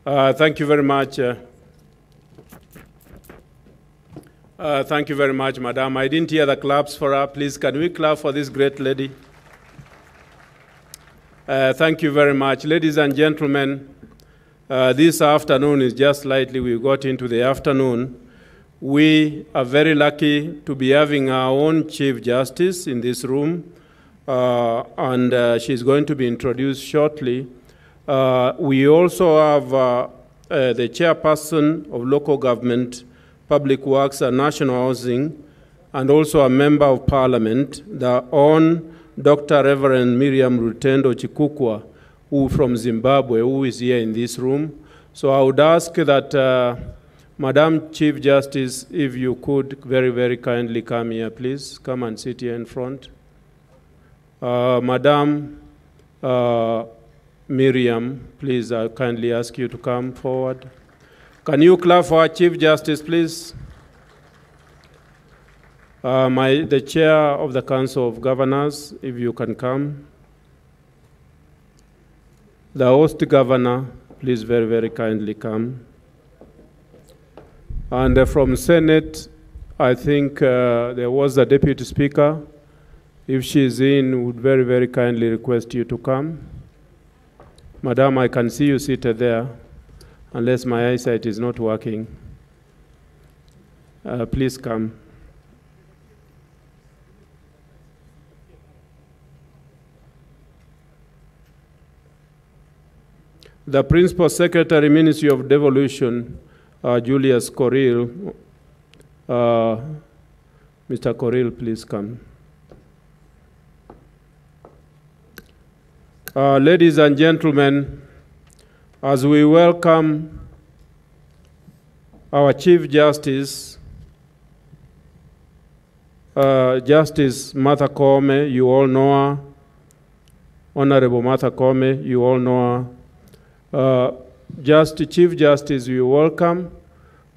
Thank you very much. Thank you very much, Madam. I didn't hear the claps for her. Please, can we clap for this great lady? Thank you very much. Ladies and gentlemen, this afternoon is just slightly, we got into the afternoon. We are very lucky to be having our own Chief Justice in this room, and she's going to be introduced shortly. We also have the chairperson of local government, public works and national housing, and also a member of parliament, the Hon. Dr. Reverend Miriam Rutendo Chikukwa, who from Zimbabwe, who is here in this room. So I would ask that Madam Chief Justice, if you could very, very kindly come here, please. Come and sit here in front. Madam Miriam, please, I kindly ask you to come forward. Can you clap for our Chief Justice, please? The Chair of the Council of Governors, if you can come. The host governor, please very, very kindly come. And from Senate, I think there was a Deputy Speaker. If she's in, would very, very kindly request you to come. Madam, I can see you seated there, unless my eyesight is not working. Please come. The Principal Secretary, Ministry of Devolution, Julius Coril. Mr. Coril, please come. Ladies and gentlemen, as we welcome our Chief Justice, Justice Martha Koome, you all know her. Honorable Martha Koome, you all know her. Chief Justice, you welcome.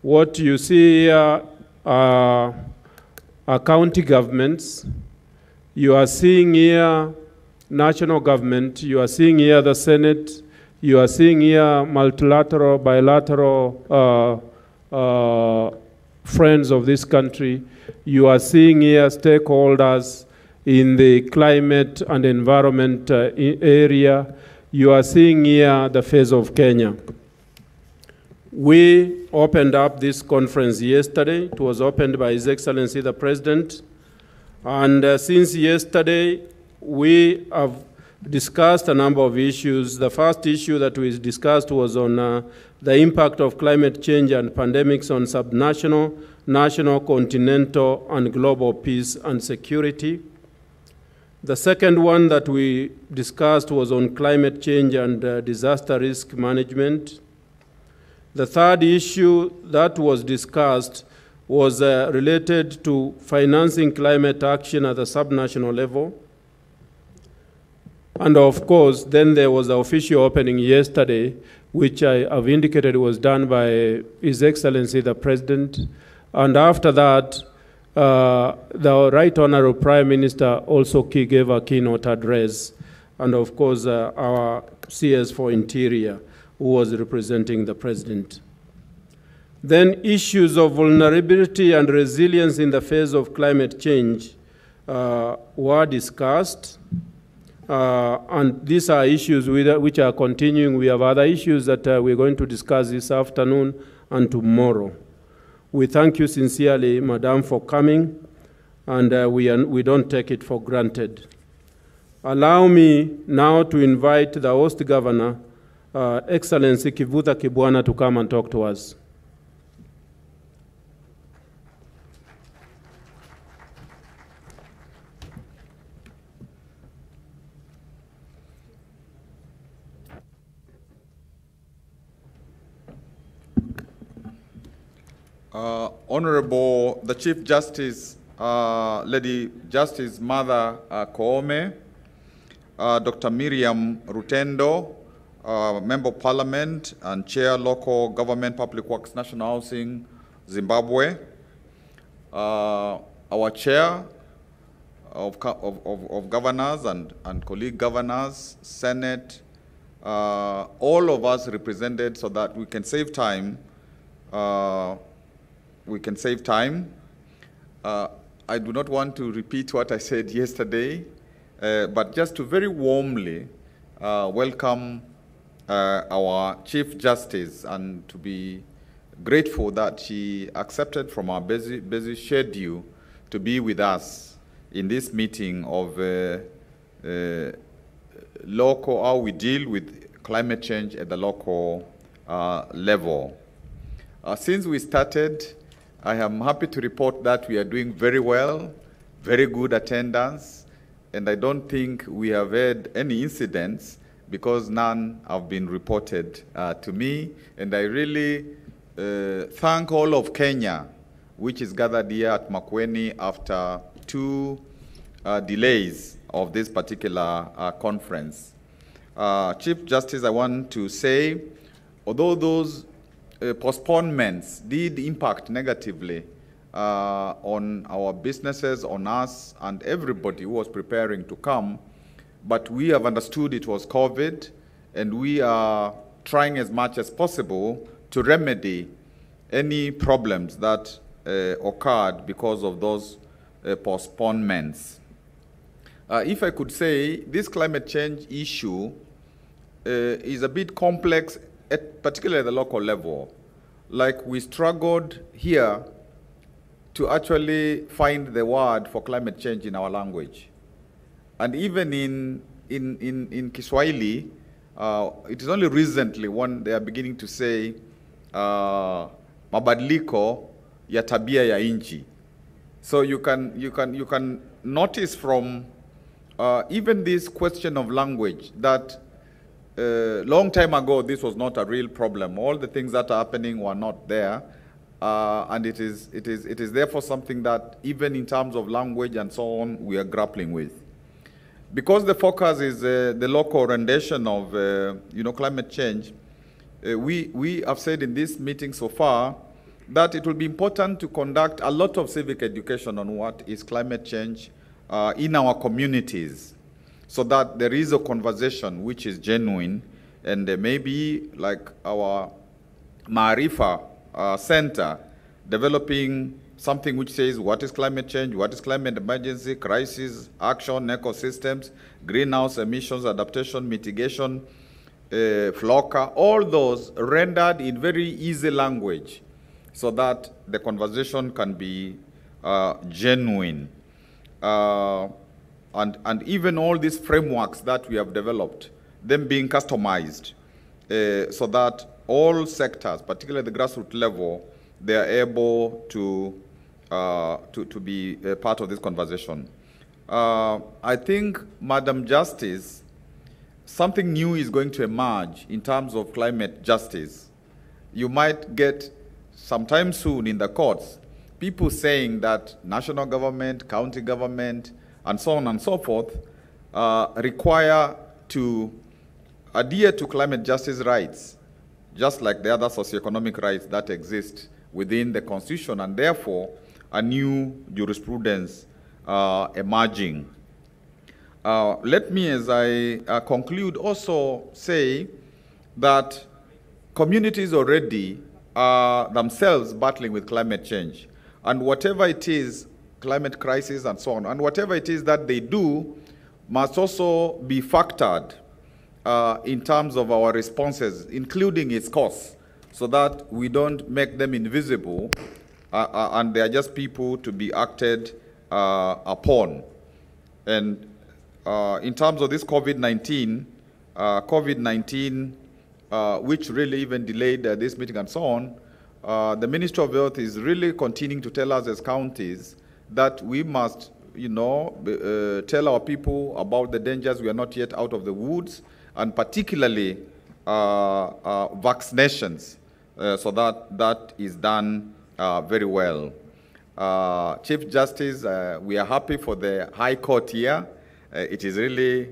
What you see here are county governments. You are seeing here national government. You are seeing here the Senate. You are seeing here multilateral, bilateral friends of this country. You are seeing here stakeholders in the climate and environment area. You are seeing here the face of Kenya. We opened up this conference yesterday. It was opened by His Excellency the President. And since yesterday, we have discussed a number of issues. The first issue that we discussed was on the impact of climate change and pandemics on subnational, national, continental, and global peace and security. The second one that we discussed was on climate change and disaster risk management. The third issue that was discussed was related to financing climate action at the subnational level. And of course, then there was the official opening yesterday, which I have indicated was done by His Excellency the President. And after that, the Right Honorable Prime Minister also gave a keynote address, and of course our CS for Interior, who was representing the President. Then issues of vulnerability and resilience in the face of climate change were discussed, and these are issues which are continuing. We have other issues that we're going to discuss this afternoon and tomorrow. We thank you sincerely, Madam, for coming, and we don't take it for granted. Allow me now to invite the host governor, Excellency Kivutha Kibwana, to come and talk to us. Honorable the Chief Justice, Lady Justice Martha Koome, Dr. Miriam Rutendo, Member of Parliament and Chair, Local Government, Public Works, National Housing, Zimbabwe, our Chair of Governors and colleague governors, Senate, all of us represented so that we can save time. I do not want to repeat what I said yesterday, but just to very warmly welcome our Chief Justice and to be grateful that she accepted from our busy schedule to be with us in this meeting of local, how we deal with climate change at the local level. Since we started, I am happy to report that we are doing very well, very good attendance, and I don't think we have had any incidents because none have been reported to me. And I really thank all of Kenya, which is gathered here at Makueni after 2 delays of this particular conference. Chief Justice, I want to say, although those postponements did impact negatively on our businesses, on us, and everybody who was preparing to come, but we have understood it was COVID, and we are trying as much as possible to remedy any problems that occurred because of those postponements. If I could say, this climate change issue is a bit complex, particularly at the local level. Like, we struggled here to actually find the word for climate change in our language. And even in Kiswahili, it is only recently when they are beginning to say mabadiliko ya tabia ya nchi. So you can notice from even this question of language that long time ago this was not a real problem. All the things that are happening were not there, and it is therefore something that even in terms of language and so on we are grappling with. Because the focus is the local rendition of climate change, we have said in this meeting so far that it will be important to conduct a lot of civic education on what is climate change in our communities, so that there is a conversation which is genuine, and maybe like our Maarifa Center developing something which says what is climate change, what is climate emergency, crisis, action, ecosystems, greenhouse emissions, adaptation, mitigation, FLOCA, all those rendered in very easy language so that the conversation can be genuine. And even all these frameworks that we have developed, them being customized so that all sectors, particularly the grassroots level, they are able to be a part of this conversation. I think, Madam Justice, something new is going to emerge in terms of climate justice. You might get sometime soon in the courts people saying that national government, county government, and so on and so forth require to adhere to climate justice rights, just like the other socioeconomic rights that exist within the Constitution, and therefore a new jurisprudence emerging. Let me, as I conclude, also say that communities already are themselves battling with climate change. And whatever it is, climate crisis and so on, and whatever it is that they do must also be factored in terms of our responses, including its costs, so that we don't make them invisible and they are just people to be acted upon. And in terms of this COVID-19, which really even delayed this meeting and so on, the Ministry of Health is really continuing to tell us as counties that we must, tell our people about the dangers. We are not yet out of the woods, and particularly vaccinations, so that is done very well. Chief Justice, we are happy for the High Court here. It is really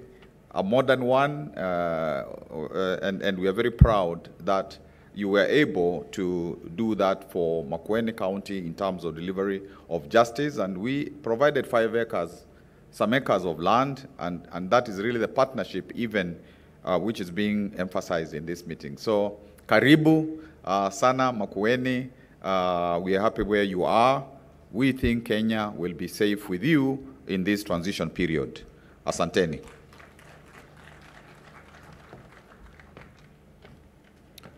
a modern one, and we are very proud that you were able to do that for Makueni County in terms of delivery of justice. And we provided 5 acres, some acres of land, and that is really the partnership even which is being emphasized in this meeting. So, karibu sana Makueni. We are happy where you are. We think Kenya will be safe with you in this transition period. Asanteni.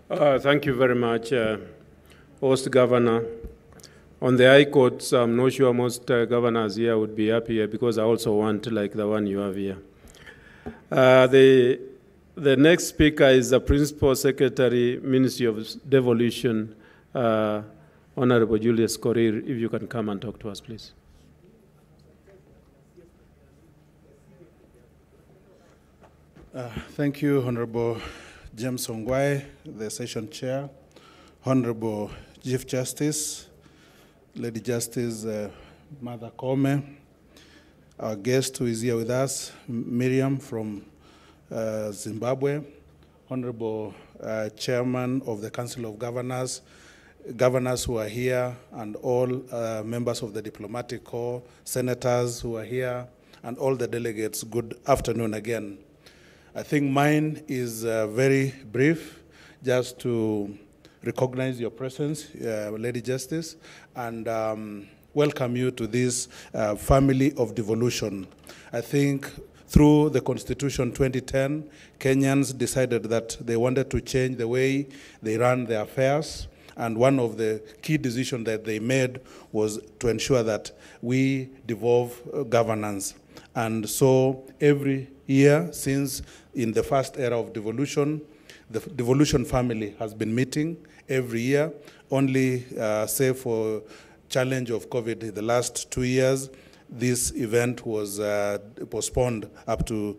Thank you very much, Host Governor. On the High Courts, I'm not sure most governors here would be happy here because I also want like the one you have here. The next speaker is the Principal Secretary, Ministry of Devolution, Honorable Julius Korir. If you can come and talk to us, please. Thank you, Honorable James Ongwae, the Session Chair, Honorable Chief Justice, Lady Justice Martha Koome, our guest who is here with us, Miriam from Zimbabwe, Honorable Chairman of the Council of Governors, governors who are here, and all members of the Diplomatic Corps, senators who are here, and all the delegates, good afternoon again. I think mine is very brief, just to recognize your presence, Lady Justice, and welcome you to this family of devolution. I think through the Constitution 2010, Kenyans decided that they wanted to change the way they run their affairs, and one of the key decisions that they made was to ensure that we devolve governance. And so every year since in the first era of devolution, the devolution family has been meeting every year, only save for challenge of COVID in the last 2 years. This event was postponed up to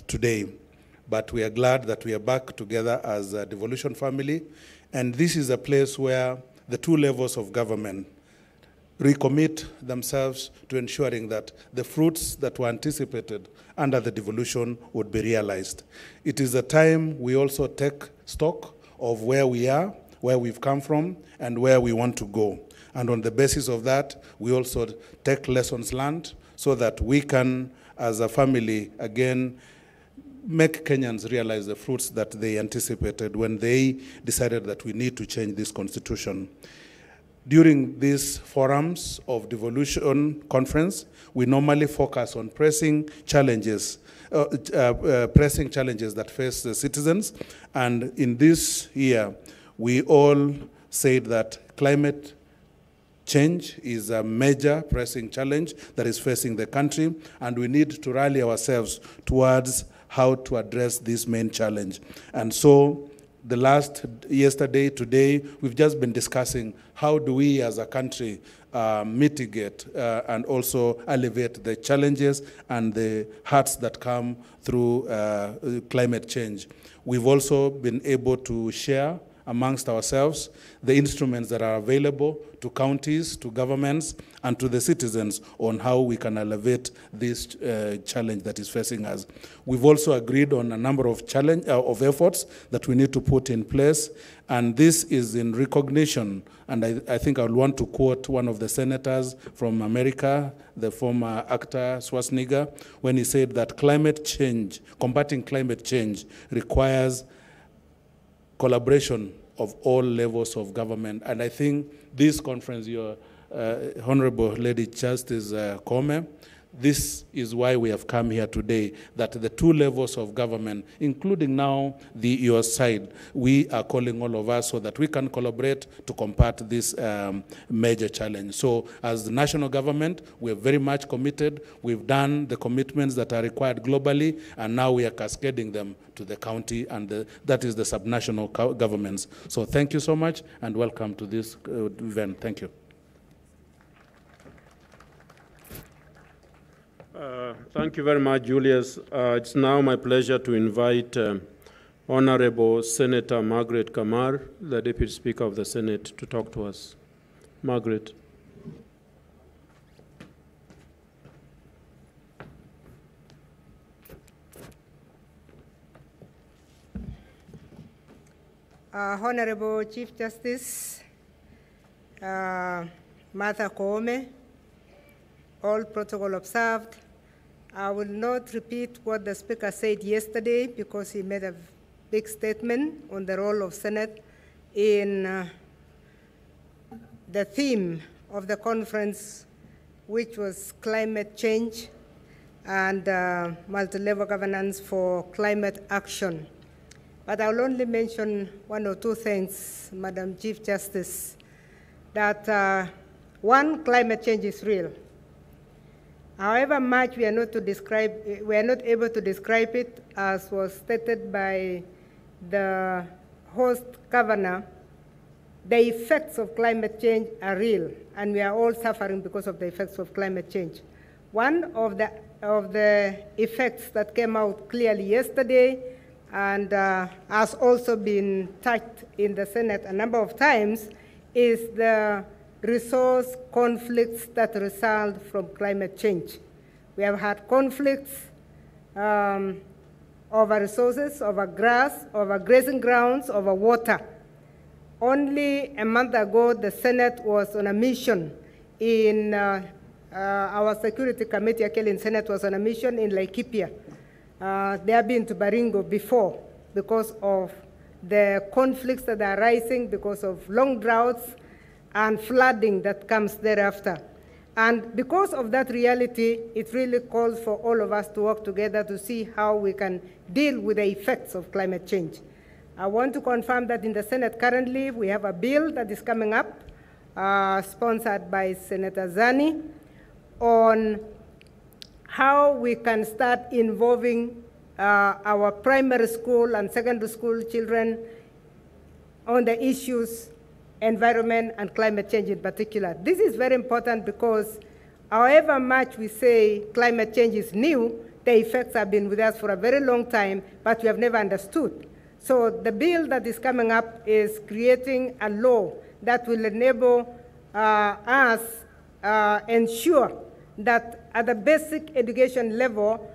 today. But we are glad that we are back together as a devolution family. And this is a place where the two levels of government recommit themselves to ensuring that the fruits that were anticipated under the devolution would be realized. It is a time we also take stock of where we are, where we've come from, and where we want to go. And on the basis of that, we also take lessons learned so that we can, as a family, again, make Kenyans realize the fruits that they anticipated when they decided that we need to change this constitution. During these forums of devolution conference, we normally focus on pressing challenges that face the citizens. And in this year, we all said that climate change is a major pressing challenge that is facing the country, and we need to rally ourselves towards how to address this main challenge. And so yesterday, today, we've just been discussing how do we as a country mitigate and also alleviate the challenges and the hurts that come through climate change. We've also been able to share amongst ourselves the instruments that are available to counties, to governments, and to the citizens on how we can alleviate this challenge that is facing us. We've also agreed on a number of efforts that we need to put in place, and this is in recognition, and I think I would want to quote one of the senators from America, the former actor Schwarzenegger, when he said that combating climate change requires collaboration of all levels of government. And I think this conference, your Honorable Lady Justice Koome, this is why we have come here today, that the two levels of government, including now your side, we are calling all of us so that we can collaborate to combat this major challenge. So as the national government, we are very much committed. We've done the commitments that are required globally, and now we are cascading them to the county, and that is the subnational governments. So thank you so much, and welcome to this event. Thank you. Thank you very much, Julius. It's now my pleasure to invite Honorable Senator Margaret Kamar, the Deputy Speaker of the Senate, to talk to us. Margaret. Honorable Chief Justice Martha Koome, all protocol observed, I will not repeat what the Speaker said yesterday because he made a big statement on the role of Senate in the theme of the conference, which was climate change and multi-level governance for climate action. But I will only mention one or two things, Madam Chief Justice, that one, climate change is real. However much we are not able to describe it, as was stated by the host governor, the effects of climate change are real, and we are all suffering because of the effects of climate change. One of the effects that came out clearly yesterday and has also been touched in the Senate a number of times is the resource conflicts that result from climate change. We have had conflicts over resources, over grass, over grazing grounds, over water. Only a month ago, the Senate was on a mission in our Security Committee, actually in Senate, was on a mission in Laikipia. They have been to Baringo before because of the conflicts that are rising because of long droughts and flooding that comes thereafter. And because of that reality, it really calls for all of us to work together to see how we can deal with the effects of climate change. I want to confirm that in the Senate currently, we have a bill that is coming up, sponsored by Senator Zani, on how we can start involving our primary school and secondary school children on the issues, environment and climate change in particular. This is very important because however much we say climate change is new, the effects have been with us for a very long time, but we have never understood. So the bill that is coming up is creating a law that will enable us ensure that at the basic education level,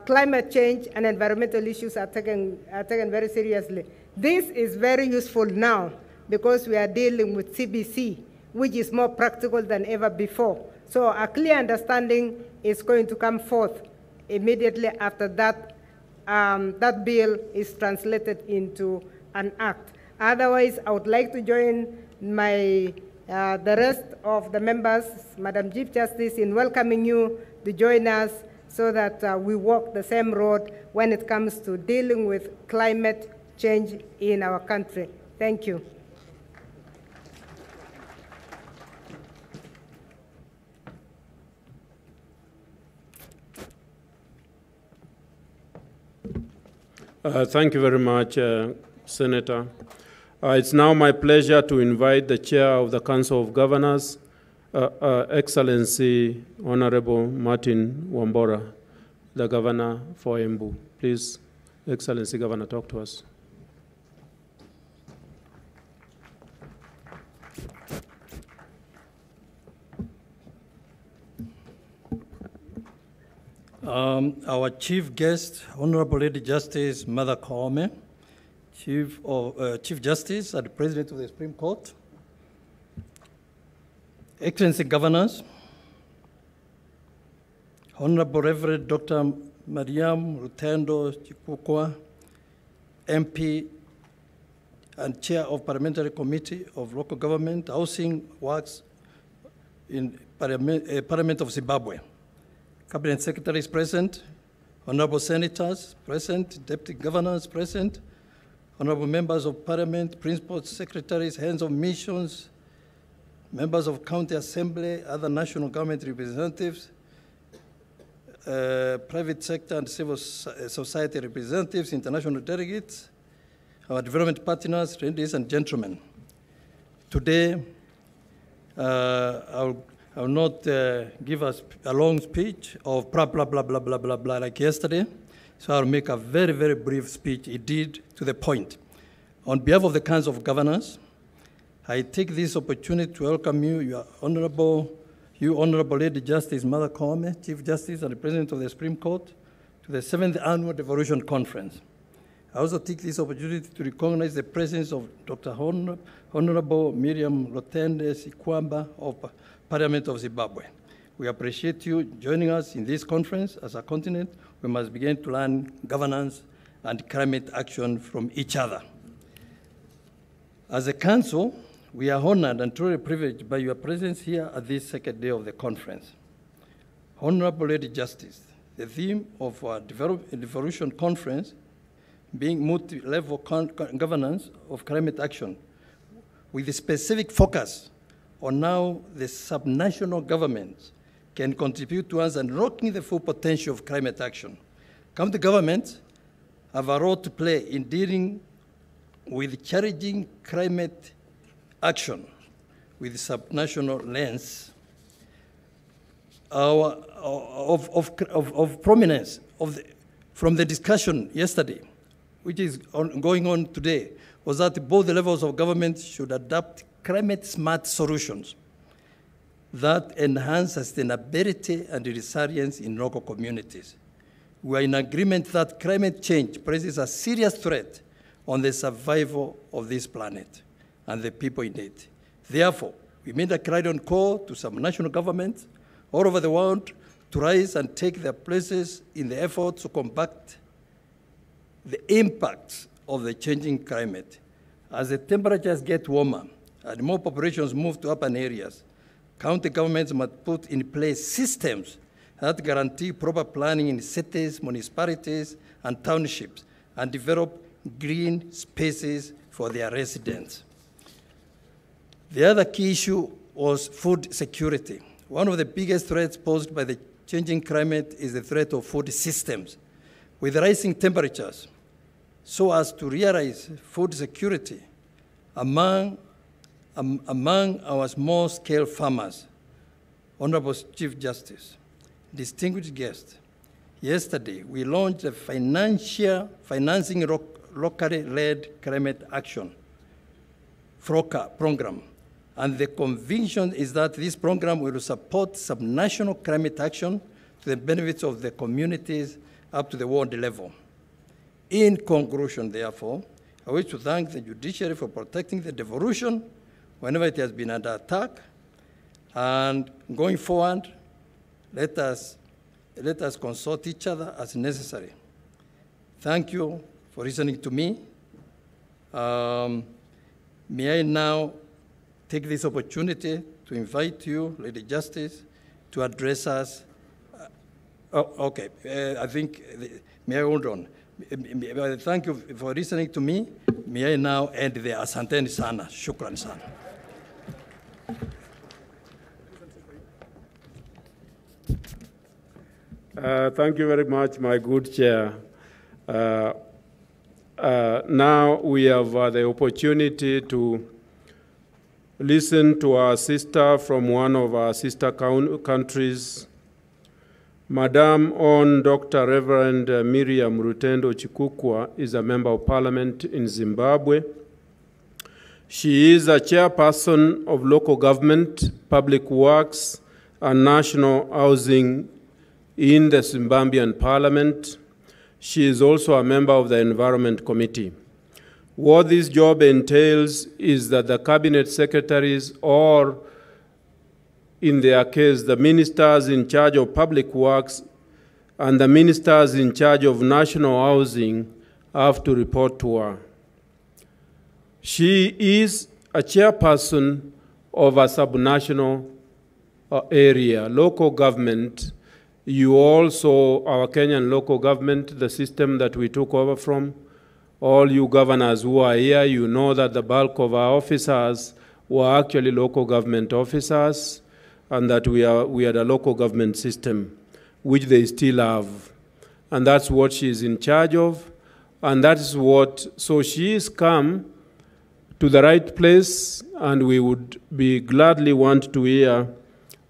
climate change and environmental issues are taken very seriously. This is very useful now because we are dealing with CBC, which is more practical than ever before. So a clear understanding is going to come forth immediately after that, that bill is translated into an act. Otherwise, I would like to join the rest of the members, Madam Chief Justice, in welcoming you to join us so that we walk the same road when it comes to dealing with climate change in our country. Thank you. Thank you very much, Senator. It's now my pleasure to invite the Chair of the Council of Governors, Excellency Honorable Martin Wambora, the Governor for Embu. Please, Excellency Governor, talk to us. Our chief guest, Honorable Lady Justice Martha Koome, Chief Justice and President of the Supreme Court, Excellency Governors, Honorable Reverend Dr. Miriam Rutendo Chikukwa, MP and Chair of Parliamentary Committee of Local Government, Housing Works in Parliament of Zimbabwe. Cabinet Secretaries present, Honorable Senators present, Deputy Governors present, Honorable Members of Parliament, Principal Secretaries, Heads of Missions, Members of County Assembly, other national government representatives, private sector and civil society representatives, international delegates, our development partners, ladies and gentlemen. Today, I will not give us a long speech of blah, blah, blah, blah, blah, blah, blah, like yesterday. So I'll make a very, very brief speech, indeed, to the point. On behalf of the Council of Governors, I take this opportunity to welcome you, Honorable Lady Justice Martha Koome, Chief Justice and the President of the Supreme Court, to the 7th Annual Devolution Conference. I also take this opportunity to recognize the presence of Dr. Honorable Miriam Rutendo Chikukwa of Parliament of Zimbabwe. We appreciate you joining us in this conference. As a continent, we must begin to learn governance and climate action from each other. As a council, we are honored and truly privileged by your presence here at this second day of the conference. Honorable Lady Justice, the theme of our Devolution Conference being multi-level governance of climate action, with a specific focus on how the subnational governments can contribute towards unlocking the full potential of climate action. County governments have a role to play in dealing with challenging climate action with subnational lens. Of prominence from the discussion yesterday, which is going on today, was that both the levels of government should adopt climate-smart solutions that enhance sustainability and resilience in local communities. We are in agreement that climate change poses a serious threat on the survival of this planet and the people in it. Therefore, we made a clarion call to some national governments all over the world to rise and take their places in the effort to combat the impacts of the changing climate. As the temperatures get warmer and more populations move to urban areas, county governments must put in place systems that guarantee proper planning in cities, municipalities, and townships, and develop green spaces for their residents. The other key issue was food security. One of the biggest threats posed by the changing climate is the threat of food systems. With rising temperatures, so as to realize food security among our small-scale farmers. Honorable Chief Justice, distinguished guests, yesterday we launched a financing locally led climate action FLOCA program. And the conviction is that this program will support subnational climate action to the benefits of the communities up to the world level. In conclusion, therefore, I wish to thank the judiciary for protecting the devolution whenever it has been under attack. And going forward, let us consult each other as necessary. Thank you for listening to me. May I now take this opportunity to invite you, Lady Justice, to address us. I think, may I hold on? Thank you for listening to me. May I now end there. Asanteni sana. Shukran sana. Thank you very much, my good chair. Now we have the opportunity to listen to our sister from one of our sister countries, Madam On Dr. Reverend Miriam Rutendo Chikukwa is a member of parliament in Zimbabwe. She is a chairperson of local government, public works, and national housing in the Zimbabwean parliament. She is also a member of the Environment Committee. What this job entails is that the cabinet secretaries, or in their case, the ministers in charge of public works and the ministers in charge of national housing, have to report to her. She is a chairperson of a subnational area, local government. You all saw our Kenyan local government, the system that we took over from. All you governors who are here, you know that the bulk of our officers were actually local government officers, and that we had a local government system, which they still have. And that's what she is in charge of. And that is what, so she is come to the right place, and we would be gladly want to hear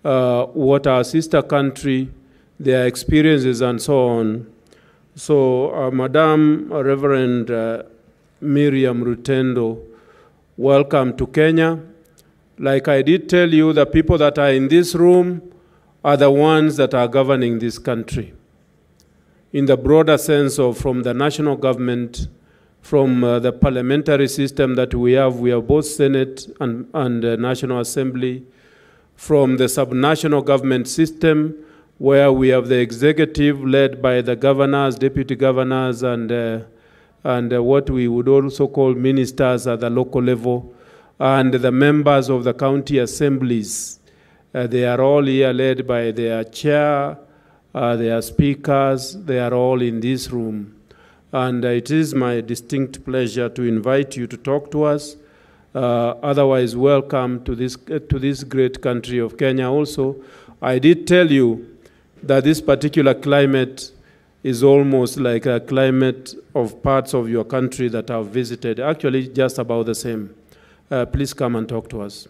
what our sister country, their experiences and so on. So, Madam Reverend Miriam Rutendo, welcome to Kenya. Like I did tell you, the people that are in this room are the ones that are governing this country. In the broader sense of from the national government, from the parliamentary system that we have both Senate and National Assembly, from the subnational government system, where we have the executive led by the governors, deputy governors, and what we would also call ministers at the local level, and the members of the county assemblies. They are all here led by their chair, their speakers. They are all in this room. And it is my distinct pleasure to invite you to talk to us. Otherwise, welcome to this great country of Kenya also. I did tell you that this particular climate is almost like a climate of parts of your country that I've visited, actually just about the same. Please come and talk to us.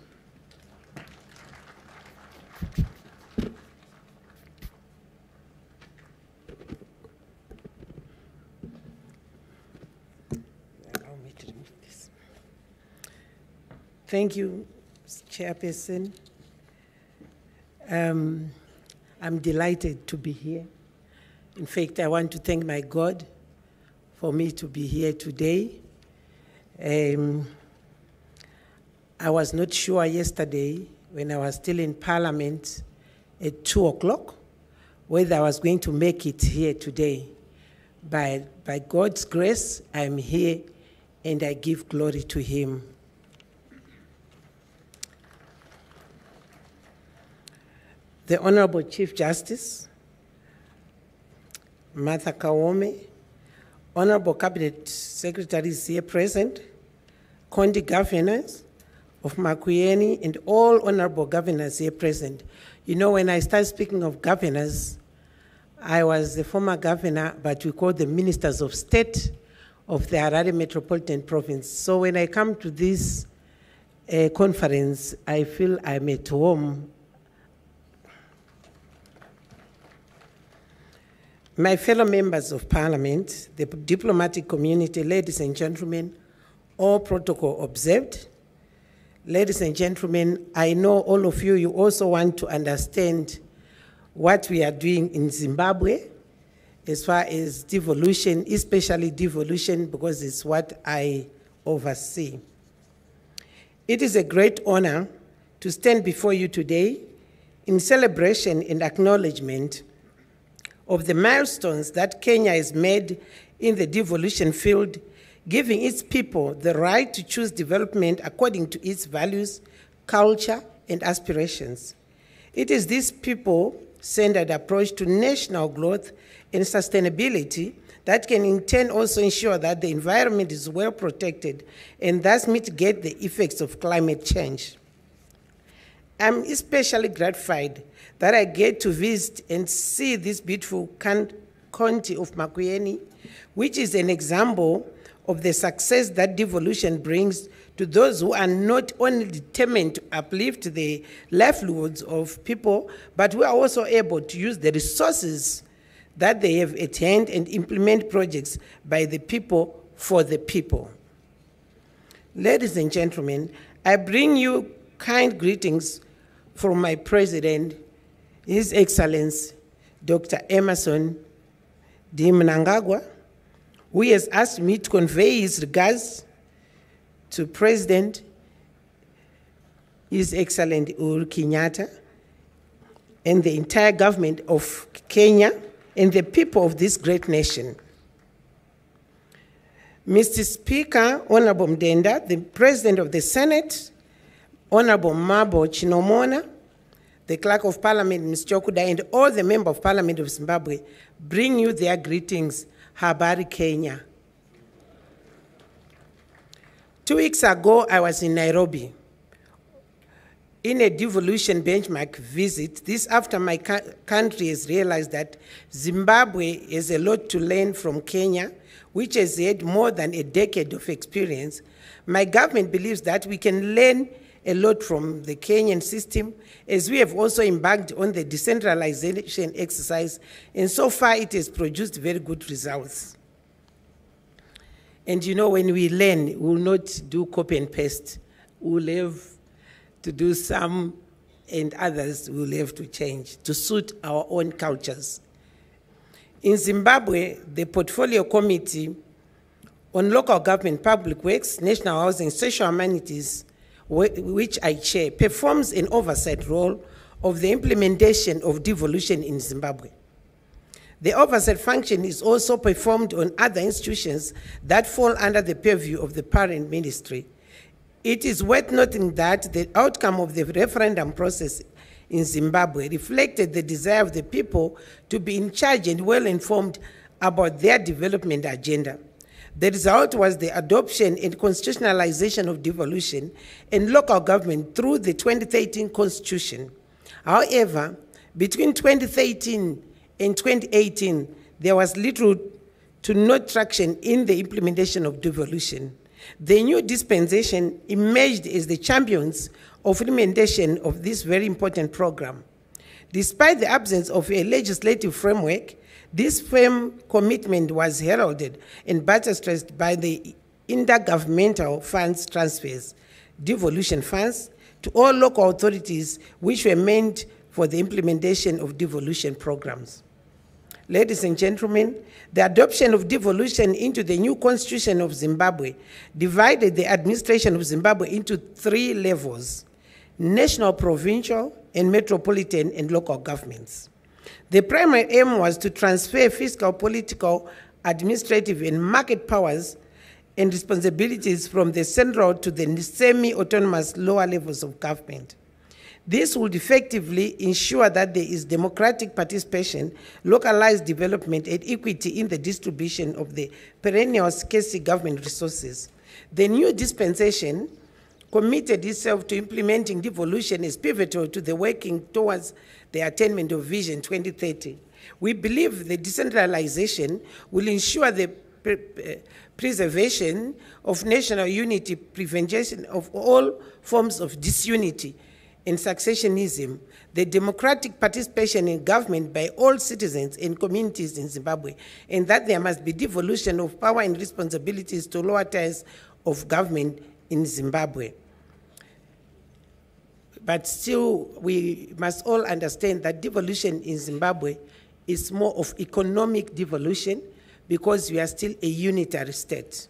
Thank you, Chairperson. I'm delighted to be here. In fact, I want to thank my God for me to be here today. I was not sure yesterday when I was still in Parliament at 2 o'clock whether I was going to make it here today. By God's grace, I'm here and I give glory to Him. The Honorable Chief Justice, Martha Koome, Honorable Cabinet Secretaries here present, County Governors of Makueni, and all Honorable Governors here present. You know, when I start speaking of governors, I was the former governor, but we call them Ministers of State of the Harare Metropolitan Province. So when I come to this conference, I feel I'm at home. My fellow members of Parliament, the diplomatic community, ladies and gentlemen, all protocol observed. Ladies and gentlemen, I know all of you, you also want to understand what we are doing in Zimbabwe as far as devolution, especially devolution, because it's what I oversee. It is a great honor to stand before you today in celebration and acknowledgement of the milestones that Kenya has made in the devolution field, giving its people the right to choose development according to its values, culture, and aspirations. It is this people-centered approach to national growth and sustainability that can in turn also ensure that the environment is well protected and thus mitigate the effects of climate change. I'm especially gratified that I get to visit and see this beautiful county of Makueni, which is an example of the success that devolution brings to those who are not only determined to uplift the livelihoods of people, but who are also able to use the resources that they have at hand and implement projects by the people for the people. Ladies and gentlemen, I bring you kind greetings from my President, His Excellency, Dr. Emmerson D. Mnangagwa, who has asked me to convey his regards to President, His Excellency Uhuru Kenyatta, and the entire government of Kenya, and the people of this great nation. Mr. Speaker, Honorable Mdenda, the President of the Senate, Honorable Mabo Chinomona, the Clerk of Parliament, Ms. Chokuda, and all the Members of Parliament of Zimbabwe bring you their greetings. Habari Kenya. 2 weeks ago, I was in Nairobi in a devolution benchmark visit. This after my country has realized that Zimbabwe has a lot to learn from Kenya, which has had more than a decade of experience. My government believes that we can learn a lot from the Kenyan system, as we have also embarked on the decentralization exercise, and so far it has produced very good results. And you know, when we learn, we will not do copy and paste. We will have to do some, and others will have to change to suit our own cultures. In Zimbabwe, the Portfolio Committee on Local Government, Public Works, National Housing, Social Amenities which I chair, performs an oversight role of the implementation of devolution in Zimbabwe. The oversight function is also performed on other institutions that fall under the purview of the parent ministry. It is worth noting that the outcome of the referendum process in Zimbabwe reflected the desire of the people to be in charge and well-informed about their development agenda. The result was the adoption and constitutionalization of devolution and local government through the 2013 Constitution. However, between 2013 and 2018, there was little to no traction in the implementation of devolution. The new dispensation emerged as the champions of implementation of this very important program. Despite the absence of a legislative framework, this firm commitment was heralded and buttressed by the intergovernmental funds transfers, devolution funds, to all local authorities which were meant for the implementation of devolution programs. Ladies and gentlemen, the adoption of devolution into the new constitution of Zimbabwe divided the administration of Zimbabwe into 3 levels: national, provincial, and metropolitan and local governments. The primary aim was to transfer fiscal, political, administrative, and market powers and responsibilities from the central to the semi-autonomous lower levels of government. This would effectively ensure that there is democratic participation, localized development, and equity in the distribution of the perennial scarce government resources. The new dispensation committed itself to implementing devolution as pivotal to the working towards the attainment of Vision 2030. We believe the decentralization will ensure the preservation of national unity, prevention of all forms of disunity and successionism, the democratic participation in government by all citizens and communities in Zimbabwe, and that there must be devolution of power and responsibilities to lower tiers of government in Zimbabwe. But still, we must all understand that devolution in Zimbabwe is more of economic devolution because we are still a unitary state.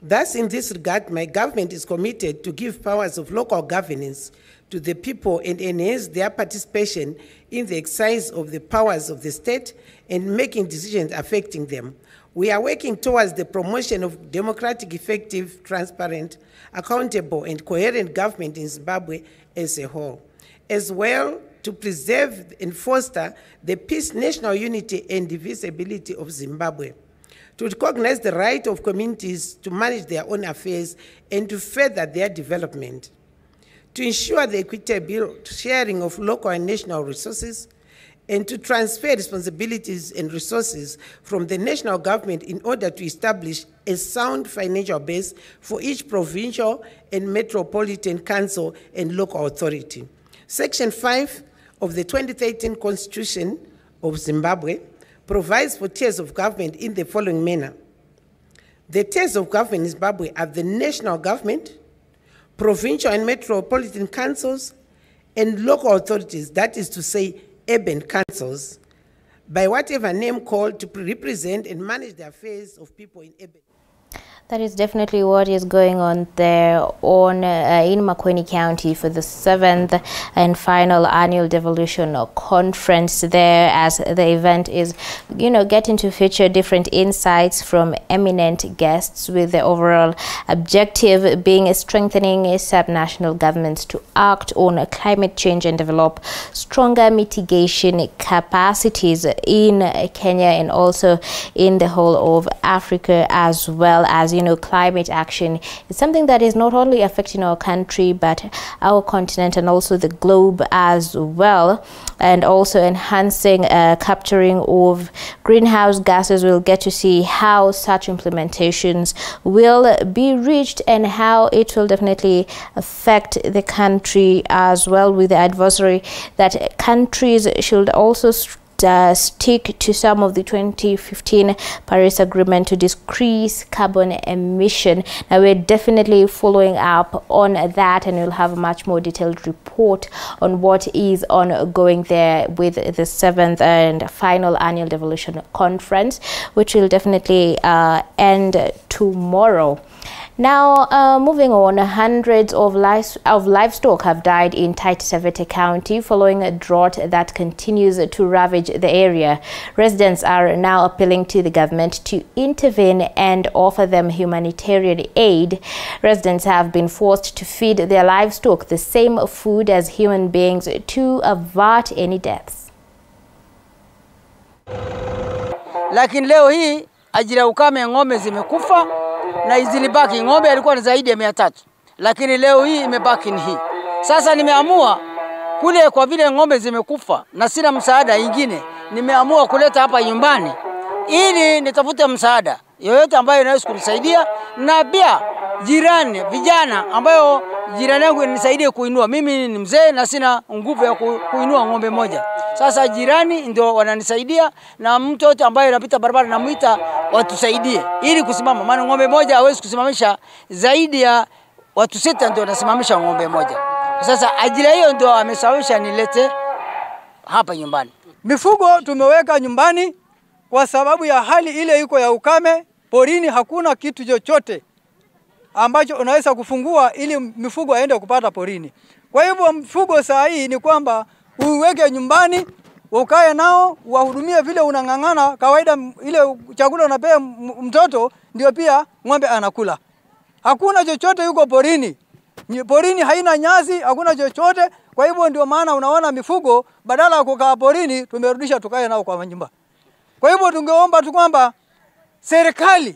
Thus, in this regard, my government is committed to give powers of local governance to the people and enhance their participation in the exercise of the powers of the state and making decisions affecting them. We are working towards the promotion of democratic, effective, transparent, accountable, and coherent government in Zimbabwe as a whole, as well to preserve and foster the peace, national unity, and divisibility of Zimbabwe, to recognize the right of communities to manage their own affairs and to further their development, to ensure the equitable sharing of local and national resources, and to transfer responsibilities and resources from the national government in order to establish a sound financial base for each provincial and metropolitan council and local authority. Section 5 of the 2013 Constitution of Zimbabwe provides for tiers of government in the following manner. The tiers of government in Zimbabwe are the national government, provincial and metropolitan councils, and local authorities, that is to say, urban councils, by whatever name called, to represent and manage the affairs of people in urban. That is definitely what is going on there in Makhweni County for the 7th and final annual devolution conference there, as the event is, getting to feature different insights from eminent guests, with the overall objective being strengthening subnational governments to act on climate change and develop stronger mitigation capacities in Kenya and also in the whole of Africa, as well as climate action is something that is not only affecting our country but our continent and also the globe as well, and also enhancing capturing of greenhouse gases. We'll get to see how such implementations will be reached and how it will definitely affect the country as well, with the advisory that countries should also stick to some of the 2015 Paris Agreement to decrease carbon emission. Now, we're definitely following up on that, and we'll have a much more detailed report on what is ongoing there with the 7th and final annual devolution conference, which will definitely end tomorrow. Now, moving on, hundreds of livestock have died in Taita Taveta County following a drought that continues to ravage the area. Residents are now appealing to the government to intervene and offer them humanitarian aid. Residents have been forced to feed their livestock the same food as human beings to avert any deaths. Lakini leo hii ajili ya ukame ng'ombe zimekufa na zilibaki. Ng'ombe alikuwa ni zaidi ya 300, lakini leo hii imebaki ni hii. Sasa nimeamua kule, kwa vile ng'ombe zimekufa na sina msaada ingine, nimeamua kuleta hapa nyumbani ili nitafute msaada yoyote ambayo inaweza kunisaidia, na pia jirani vijana ambayo jirani yangu inisaidie kuinua. Mimi ni mzee na sina nguvu ya kuinua ng'ombe moja. Sasa jirani ndio wananisaidia, na mtu yote ambaye anapita barabara namuita watusaidie ili kusimama, maana ng'ombe moja hawezi kusimamisha zaidi ya watu 6, ndio wanasimamisha ng'ombe moja. Sasa ajira hiyo ndio ameshawisha nilete hapa nyumbani. Mifugo tumeweka nyumbani kwa sababu ya hali ile iko ya ukame. Porini hakuna kitu chochote ambacho unaweza kufungua ili mifugo aende kupata porini. Kwa hivyo mifugo saa hii ni kwamba uweke nyumbani, ukae nao, wahudumie vile unang'ang'ana kawaida. Ile chakula unapea mtoto ndio pia ng'ombe anakula. Hakuna chochote yuko porini. Porini haina nyasi, hakuna chochote. Kwa hivyo ndio maana unaona mifugo badala ya kukaa porini tumerudisha tukae nao kwa nyumba. Kwa hivyo tungeomba tu kwamba serikali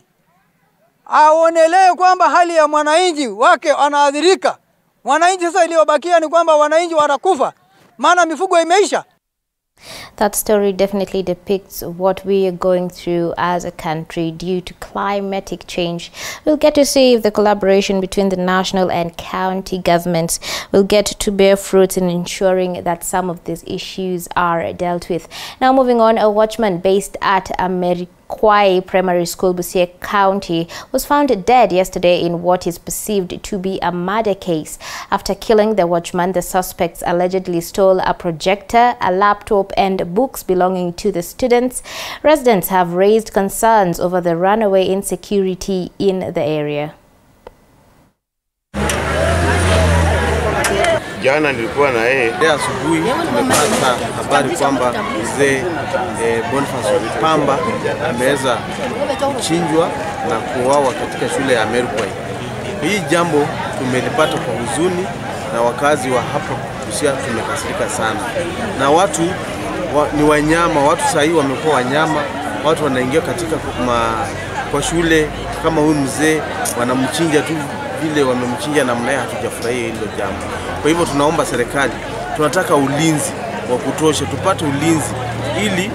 aonelee kwamba hali ya mwananchi wake anaadhirika. Wananchi sasa iliyobakia ni kwamba wananchi watakufa, maana mifugo imeisha. That story definitely depicts what we are going through as a country due to climatic change. We'll get to see if the collaboration between the national and county governments will get to bear fruit in ensuring that some of these issues are dealt with. Now moving on, a watchman based at Amerikwai Primary School, Busia County, was found dead yesterday in what is perceived to be a murder case. After killing the watchman, the suspects allegedly stole a projector, a laptop, and books belonging to the students. Residents have raised concerns over the runaway insecurity in the area. Jana nilikuwa na yeye asubuhi, tumepata habari kwamba mzee Boniface Pamba ameweza kuchinjwa na kuuawa katika shule ya Amerikwai. Hii jambo tumelipata kwa huzuni, na wakazi wa hapa Busia tumekasirika sana. Na watu ni wanyama, watu sahi wamekuwa wanyama. Watu wanaingia katika kwa shule kama huyu mzee wanamchinja tu vile wamemchinja, na mnaye hatujafurahia hilo jambo. Kwa hivyo tunaomba serikali, tunataka ulinzi wa kutosha, tupate ulinzi ili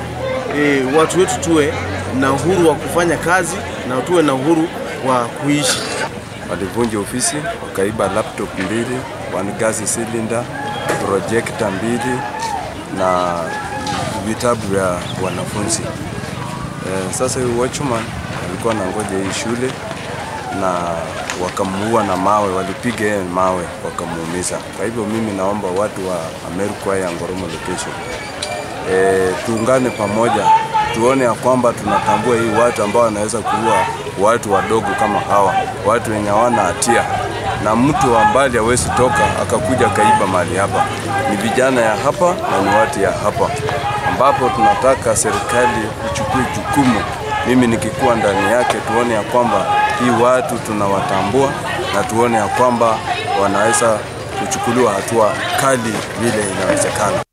watu wetu tuwe na uhuru wa kufanya kazi na tuwe na uhuru wa kuishi. Walivunja ofisi, wakaiba laptop 2, 1 gas cylinder, projector 2 na vitabu vya wanafunzi. Sasa huyu watchman alikuwa anangoja hii shule na wakamuua na mawe, walipiga yeye mawe wakamuumiza. Kwa hivyo mimi naomba watu wa Amerikwai ya Ngoromo location tuungane pamoja, tuone ya kwamba tunatambua hii watu ambao wanaweza kuua watu wadogo kama hawa, watu wenye hawana hatia, na mtu wa mbali hawezi toka akakuja kaiba mali hapa. Ni vijana ya hapa na ni watu ya hapa, ambapo tunataka serikali ichukue jukumu. Mimi nikikuwa ndani yake, tuone ya kwamba hii watu tunawatambua na tuone ya kwamba wanaweza kuchukuliwa hatua kali vile inawezekana.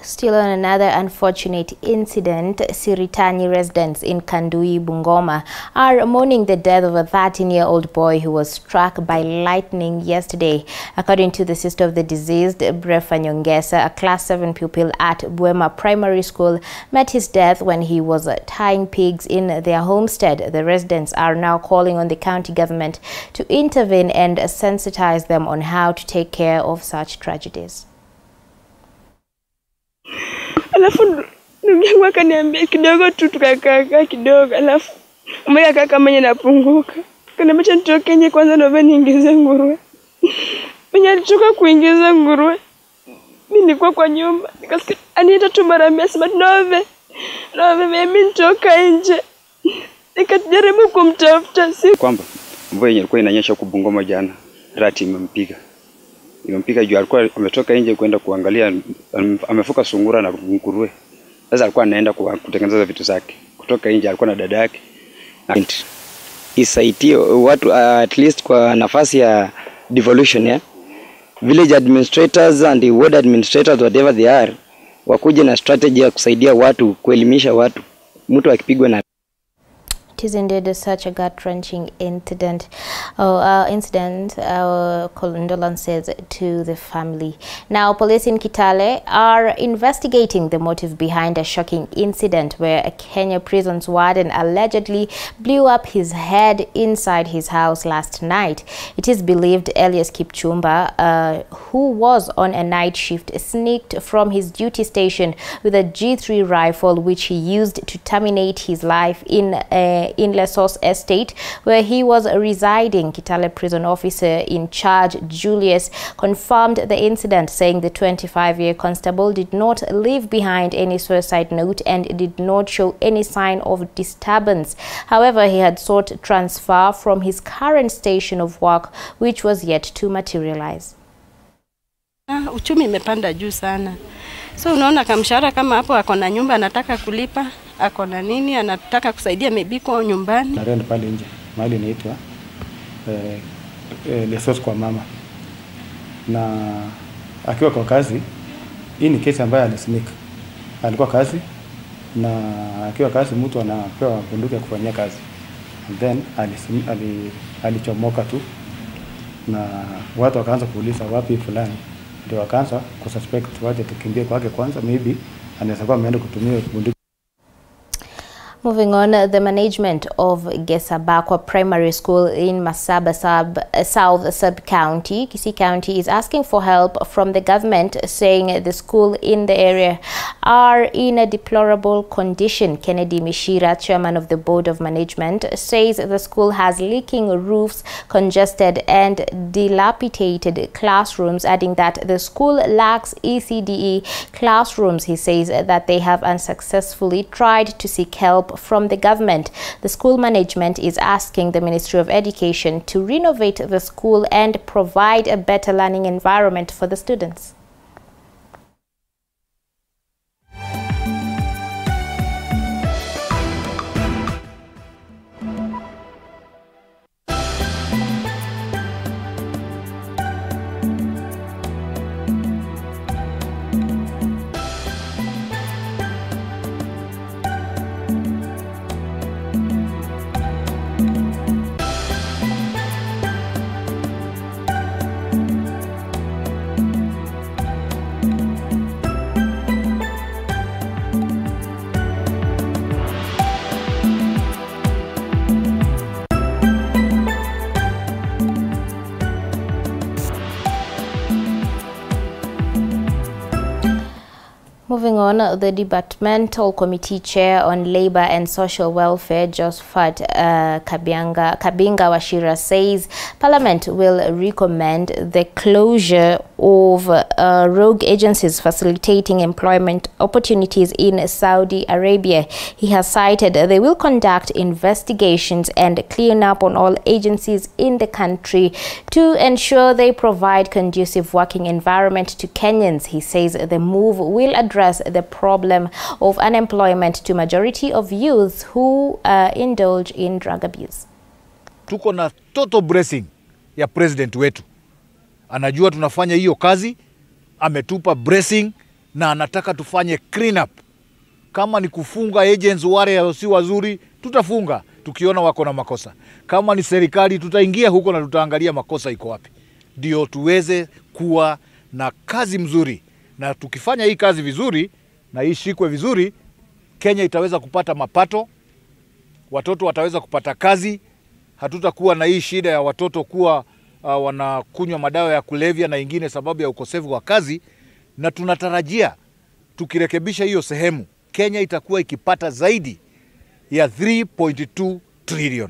Still on another unfortunate incident, Siritani residents in Kandui, Bungoma are mourning the death of a 13-year-old boy who was struck by lightning yesterday. According to the sister of the deceased, Brefa Nyongesa, a class 7 pupil at Buema Primary School, met his death when he was tying pigs in their homestead. The residents are now calling on the county government to intervene and sensitize them on how to take care of such tragedies. Alafu ndugu yangu akaniambia kidogo tu tukakaa kidogo, alafu mmoja kaka mwenye napunguka. Kaniambia nitoke nje kwanza ndio niingize nguruwe. Mwenye alichoka kuingiza nguruwe, mimi nilikuwa kwa nyumba. Nikasikia aniita tu mara 100 sema nove mimi nitoka nje. Nikajaribu kumtafuta, si kwamba mvua yenye ilikuwa inanyesha huko Bungoma jana, rati imempiga juu alikuwa ametoka nje kwenda kuangalia, amefuka sungura na nguruwe. Sasa alikuwa anaenda kutengeneza vitu zake. Kutoka nje alikuwa na dada yake. Isaidie watu at least kwa nafasi ya devolution, village administrators and the ward administrators whatever they are, wakuje na strategy ya kusaidia watu, kuelimisha watu. Mtu akipigwa na It is indeed such a gut-wrenching incident. Our condolences to the family. Now, police in Kitale are investigating the motive behind a shocking incident where a Kenya prison's warden allegedly blew up his head inside his house last night. It is believed Elias Kipchumba, who was on a night shift, sneaked from his duty station with a G3 rifle, which he used to terminate his life in Lesos Estate, where he was residing. Kitale prison officer in charge, Julius, confirmed the incident, saying the 25-year constable did not leave behind any suicide note and did not show any sign of disturbance. However, he had sought transfer from his current station of work, which was yet to materialize. Uchumi imepanda juu sana. So unaona kamshahara kama hapo ako na nyumba anataka kulipa, ako na nini anataka kusaidia maybe kwa nyumbani. Na rent pale nje, mahali inaitwa Lesos kwa mama. Na akiwa kwa kazi, hii ni kesi ambayo alisneak. Alikuwa kazi na akiwa kazi mtu anapewa bunduki ya kufanyia kazi. And then alichomoka tu na watu wakaanza kuuliza wapi fulani. Ndio wakaanza kususpect waje tukimbie kwake kwanza, maybe anaweza kuwa ameenda kutumia bunduki. Moving on, the management of Gesabakwa Primary School in Masaba South Sub-County, Kisii County, is asking for help from the government, saying the school in the area are in a deplorable condition. Kennedy Mishira, chairman of the board of management, says the school has leaking roofs, congested and dilapidated classrooms, adding that the school lacks ECDE classrooms. He says that they have unsuccessfully tried to seek help from the government. The school management is asking the Ministry of Education to renovate the school and provide a better learning environment for the students. Moving on, the Departmental Committee Chair on Labor and Social Welfare, Josephat Kabinga Wachira, says Parliament will recommend the closure of rogue agencies facilitating employment opportunities in Saudi Arabia. He has cited they will conduct investigations and clean up on all agencies in the country to ensure they provide conducive working environment to Kenyans. He says the move will address the problem of unemployment to majority of youth who indulge in drug abuse. Tuko na total blessing ya president wetu. Anajua tunafanya hiyo kazi, ametupa blessing na anataka tufanye clean up. Kama ni kufunga agents wale si wazuri, tutafunga tukiona wako na makosa. Kama ni serikali tutaingia huko na tutaangalia makosa iko wapi. Ndio tuweze kuwa na kazi mzuri. Na tukifanya hii kazi vizuri na hii shikwe vizuri, Kenya itaweza kupata mapato, watoto wataweza kupata kazi, hatutakuwa na hii shida ya watoto kuwa wanakunywa madawa ya kulevya na ingine sababu ya ukosefu wa kazi. Na tunatarajia tukirekebisha hiyo sehemu, Kenya itakuwa ikipata zaidi ya 3.2 trillion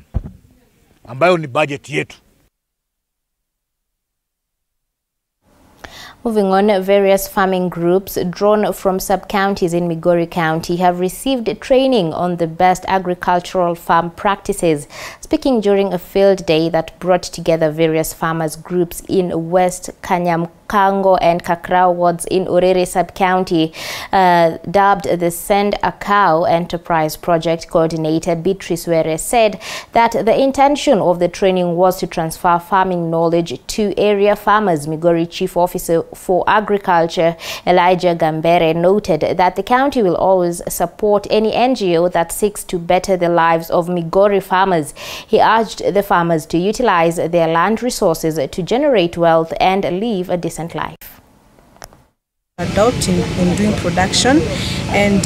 ambayo ni budget yetu. Moving on, various farming groups drawn from sub-counties in Migori County have received training on the best agricultural farm practices. Speaking during a field day that brought together various farmers groups in West Kanyamkango and Kakrao wards in Urere sub-county, dubbed the Send a Cow Enterprise Project Coordinator Beatrice Were said that the intention of the training was to transfer farming knowledge to area farmers. Migori Chief Officer for Agriculture Elijah Gambere noted that the county will always support any NGO that seeks to better the lives of Migori farmers. He urged the farmers to utilize their land resources to generate wealth and live a decent life. Adopt in doing production, and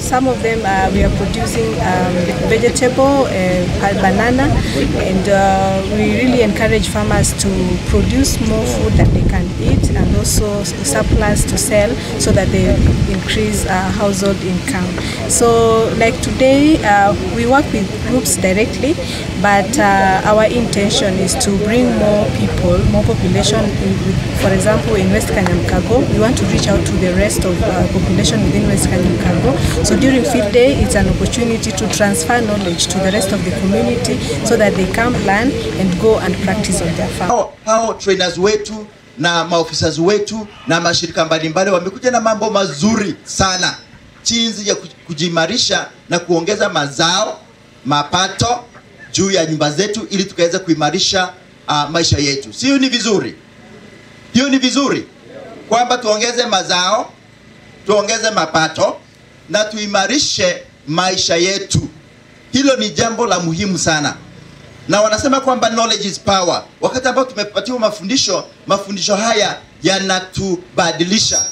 some of them we are producing vegetable, banana, and we really encourage farmers to produce more food that they can eat and also surplus to sell so that they increase household income. So like today we work with groups directly, but our intention is to bring more people, more population. For example, in West Kanyamkango, we want to reach out to the rest of population within West Kanyamkango. So during field day, it's an opportunity to transfer knowledge to the rest of the community so that they can learn and go and practice on their farm. Hao trainers wetu na maofisas wetu na mashirika mbalimbali wamekuja na mambo mazuri sana jinsi ya kujimarisha na kuongeza mazao, mapato juu ya nyumba zetu ili tukaweza kuimarisha maisha yetu. Sio ni vizuri? Hiyo ni vizuri kwamba tuongeze mazao, tuongeze mapato na tuimarishe maisha yetu. Hilo ni jambo la muhimu sana. Na wanasema kwamba knowledge is power. Wakati ambao tumepatiwa mafundisho haya yanatubadilisha.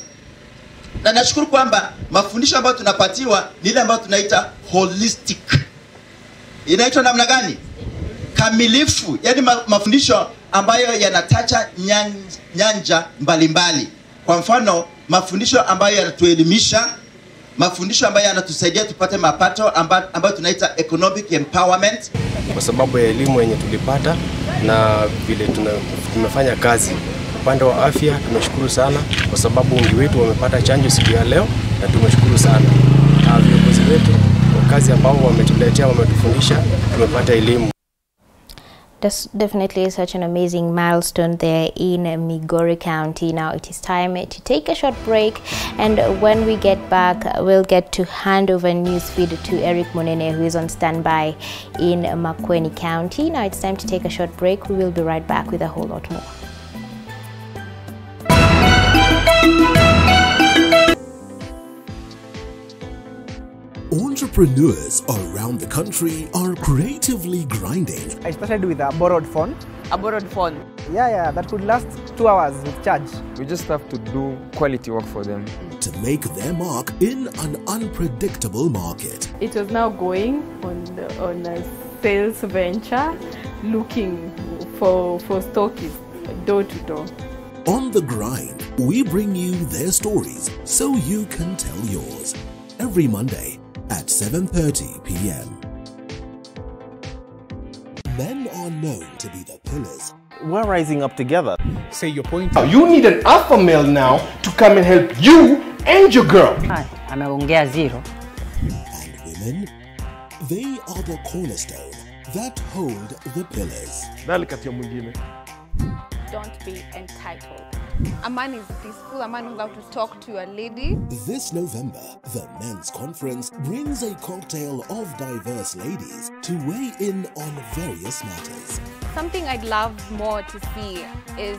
Na nashukuru kwamba mafundisho ambayo tunapatiwa ni ile ambayo tunaita holistic. Inaitwa namna gani? Kamilifu. Yaani mafundisho ambayo yanatacha nyanja mbalimbali. Kwa mfano, mafundisho ambayo yanatuelimisha, mafundisho ambayo yanatusaidia tupate mapato ambayo tunaita economic empowerment. Kwa sababu ya elimu yenye tulipata na vile tumefanya kazi upande wa afya, tumeshukuru sana kwa sababu wengi wetu wamepata chanjo siku ya leo na tumeshukuru sana. Viongozi wetu kwa kazi ambao wametuletea, wametufundisha, tumepata elimu. That's definitely such an amazing milestone there in Migori County. Now it is time to take a short break, and when we get back, we'll get to hand over newsfeed to Eric Monene, who is on standby in Makueni County. Now it's time to take a short break. We will be right back with a whole lot more. Entrepreneurs around the country are creatively grinding. I started with a borrowed phone. A borrowed phone? Yeah, that could last 2 hours with charge. We just have to do quality work for them. To make their mark in an unpredictable market. It was now going on a sales venture, looking for stockists door to door. On the grind, we bring you their stories so you can tell yours. Every Monday at 7:30 p.m. Men are known to be the pillars. We're rising up together. Say your point. You need an alpha male now to come and help you and your girl. Ameongea zero. And women, they are the cornerstone that hold the pillars. Don't be entitled. A man is peaceful, a man knows how to talk to a lady. This November, the Men's Conference brings a cocktail of diverse ladies to weigh in on various matters. Something I'd love more to see is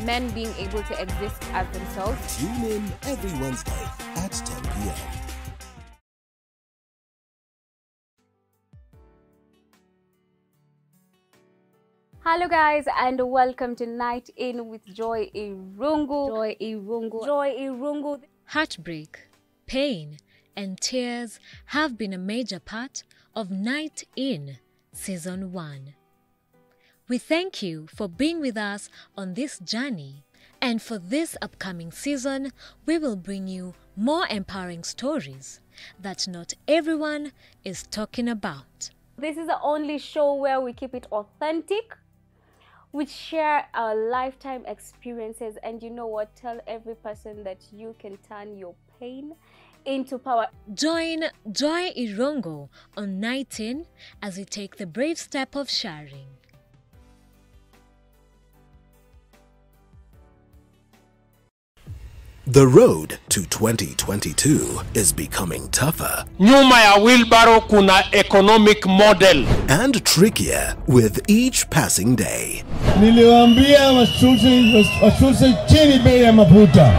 men being able to exist as themselves. Tune in every Wednesday at 10 p.m. Hello guys, and welcome to Night In with Joy Irungu. Joy Irungu. Joy Irungu. Heartbreak, pain, and tears have been a major part of Night In Season 1. We thank you for being with us on this journey, and for this upcoming season, we will bring you more empowering stories that not everyone is talking about. This is the only show where we keep it authentic. We share our lifetime experiences, and you know what? Tell every person that you can turn your pain into power. Join Joy Irungu on Night In as we take the brave step of sharing. The road to 2022 is becoming tougher. Nyuma ya wheelbarrow kuna economic model. And trickier with each passing day. Niliwaambia washushe chini bei ya mafuta.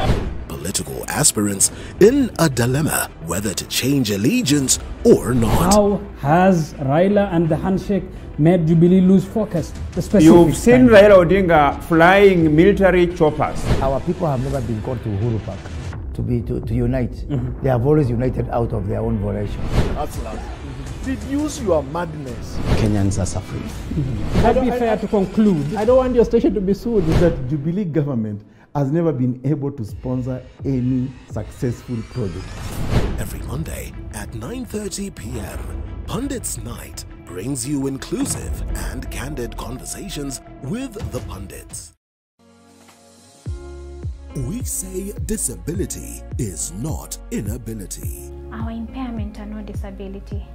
Political aspirants in a dilemma whether to change allegiance or not. How has Raila and the handshake made Jubilee lose focus? You've seen Raila Odinga flying military choppers. Our people have never been called to Uhuru Park to unite. They have always united out of their own volition. Reduce your madness. Kenyans are suffering. Would that be fair to conclude? I don't want your station to be sued. That Jubilee government has never been able to sponsor any successful project. Every Monday at 9:30 p.m., Pundits Night brings you inclusive and candid conversations with the pundits. We say disability is not inability. Our impairment are not disability.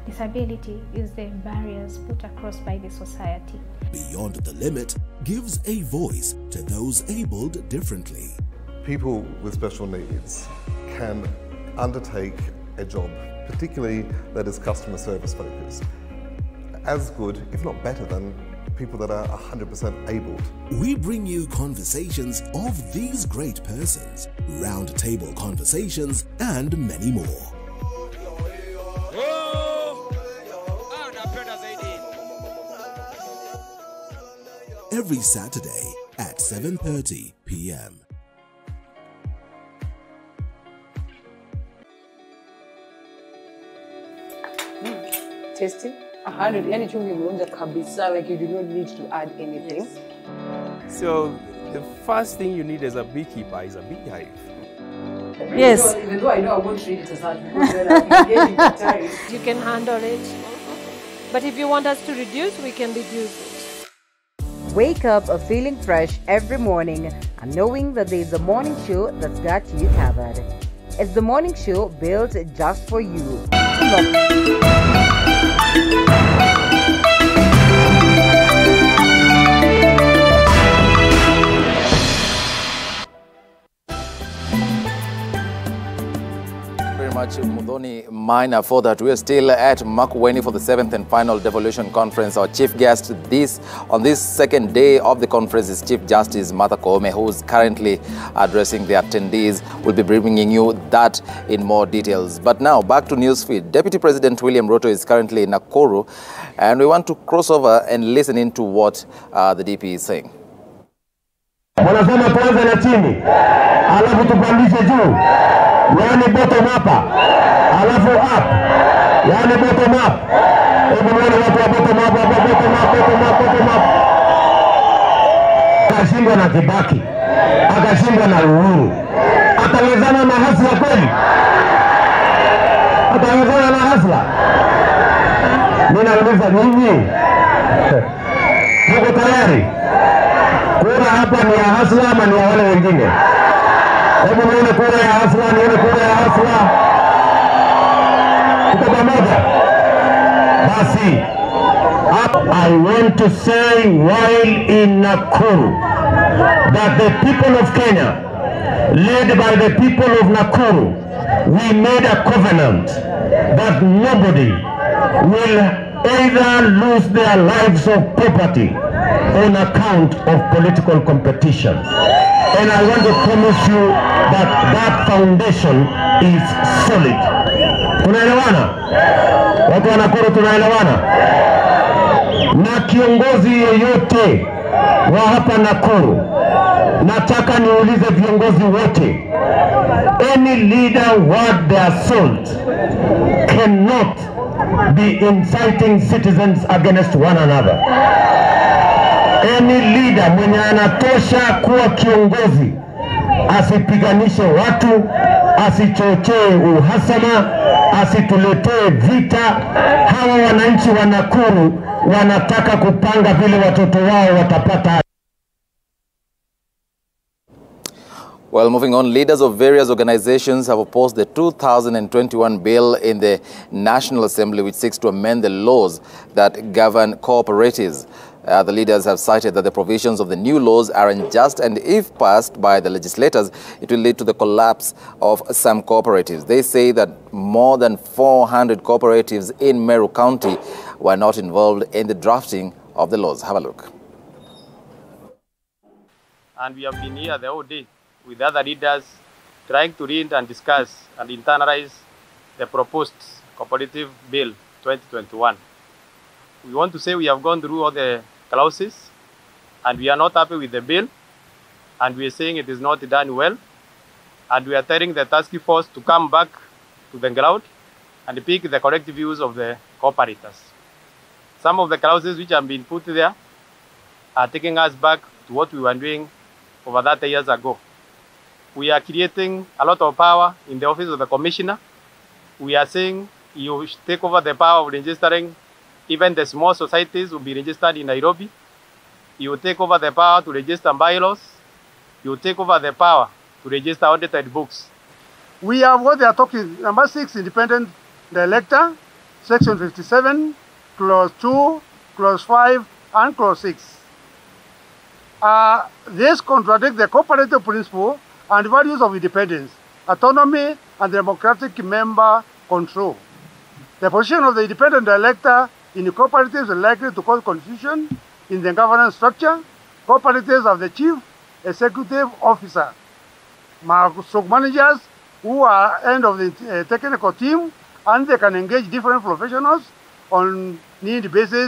Disability is the barriers put across by the society. Beyond the Limit gives a voice to those abled differently. People with special needs can undertake a job, particularly that is customer service focused, as good, if not better, than people that are 100% abled. We bring you conversations of these great persons, round-table conversations, and many more. Every Saturday at 7:30 p.m. Tasty. 100 anything you want the kabisa, like you do not need to add anything. Yes. So the first thing you need as a beekeeper is a beehive. Yes. Even though I know I won't treat it as hard because then I'll be getting the time. You can handle it. But if you want us to reduce, we can reduce it. Wake up feeling fresh every morning and knowing that there is a morning show that's got you covered. It's the morning show built just for you. Much Mudhoni Minor for that. We are still at Makueni for the 7th and final devolution conference. Our chief guest on this second day of the conference is Chief Justice Martha Koome, who is currently addressing the attendees. We'll be bringing you that in more details. But now back to Newsfeed. Deputy President William Ruto is currently in Nakuru, and we want to cross over and listen into what the DP is saying. Wanasema tuanze na chini, alafu tupandishe juu. Yani bottom up, alafu up. Yani bottom up. Hebu muone watu wa bottom up, bottom up. Akashindwa na Kibaki, akashindwa na Uhuru. Atawezana na Hasla kweli? Atawezana na Hasla? Mimi nauliza nyinyi, mko tayari? Kura hapa ni ya Hasla ama ni ya wale wengine? Hebu nione kura ya Hasla, nione kura ya Hasla. Tuko pamoja? Basi, I want to say while in Nakuru that the people of Kenya, led by the people of Nakuru, we made a covenant that nobody will either lose their lives or property on account of political competition. And I want to promise you that that foundation is solid. Tunaelewana? Watu wa Nakuru tunaelewana? Na kiongozi yeyote wa hapa Nakuru, nataka niulize viongozi wote, any leader worth their salt cannot be inciting citizens against one another. Any leader mwenye anatosha kuwa kiongozi asipiganishe watu, asichochee uhasama, asituletee vita. Hawa wananchi wa Nakuru wanataka kupanga vile watoto wao watapata. Well, moving on, leaders of various organizations have opposed the 2021 bill in the National Assembly which seeks to amend the laws that govern cooperatives. The leaders have cited that the provisions of the new laws are unjust, and if passed by the legislators, it will lead to the collapse of some cooperatives. They say that more than 400 cooperatives in Meru County were not involved in the drafting of the laws. Have a look. And we have been here the whole day with other leaders trying to read and discuss and internalize the proposed Cooperative Bill 2021. We want to say we have gone through all the clauses and we are not happy with the bill, and we are saying it is not done well, and we are telling the task force to come back to the ground and pick the correct views of the cooperators. Some of the clauses which have been put there are taking us back to what we were doing over 30 years ago. We are creating a lot of power in the office of the commissioner. We are saying you should take over the power of registering. Even the small societies will be registered in Nairobi. You will take over the power to register bylaws. You will take over the power to register audited books. We have what they are talking. Number 6, independent elector, section 57, clause 2, clause 5, and clause 6. This contradicts the cooperative principle and values of independence, autonomy, and democratic member control. The position of the independent elector in the cooperatives is likely to cause confusion in the governance structure. Cooperatives have the chief executive officer, managers who are end of the technical team, and they can engage different professionals on need basis.